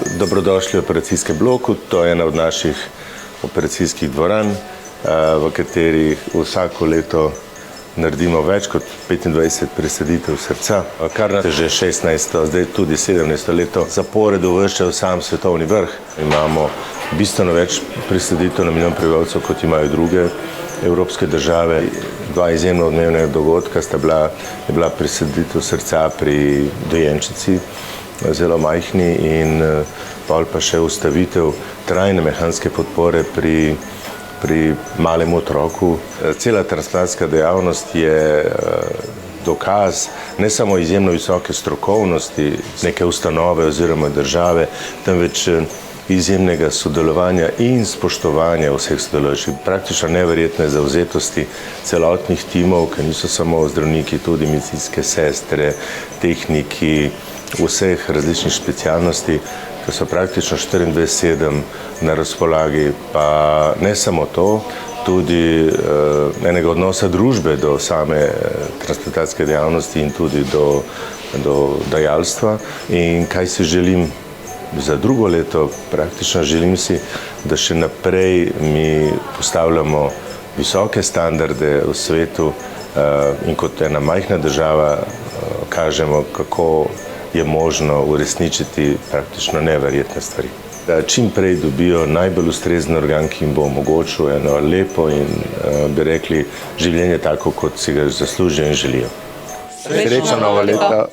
Dobrodošli v operacijskem bloku. To je ena od naših operacijskih dvoran, v katerih vsako leto naredimo več kot 25 presaditev srca, kar nas je že 16, zdaj tudi 17 leto zapored uvršča v sam svetovni vrh. Imamo bistveno več presaditev na milijon prebivalcev, kot imajo druge evropske države. Dva izjemno odmevna dogodka je bila presaditev srca pri dojenčici, zelo majhni, in pol pa še ustavitev trajne mehanske podpore pri malem otroku. Cela transplantska dejavnost je dokaz ne samo izjemno visoke strokovnosti neke ustanove oziroma države, temveč izjemnega sodelovanja in spoštovanja vseh sodelujočih, praktično neverjetne zavzetosti celotnih timov, ki niso samo zdravniki, tudi medicinske sestre, tehniki, vseh različnih specialnosti, ki so praktično 24/7 na razpolagi. Pa ne samo to, tudi enega odnosa družbe do same transplantacijske dejavnosti in tudi do dajalstva. In kaj si želim za drugo leto? Praktično želim si, da še naprej mi postavljamo visoke standarde v svetu in kot ena majhna država kažemo, kako je možno uresničiti praktično neverjetne stvari. Da čim prej dobijo najbolj ustrezen organ, ki jim bo omogočil eno lepo in, bi rekli, življenje tako, kot si ga zaslužijo in želijo. Srečno novo leto!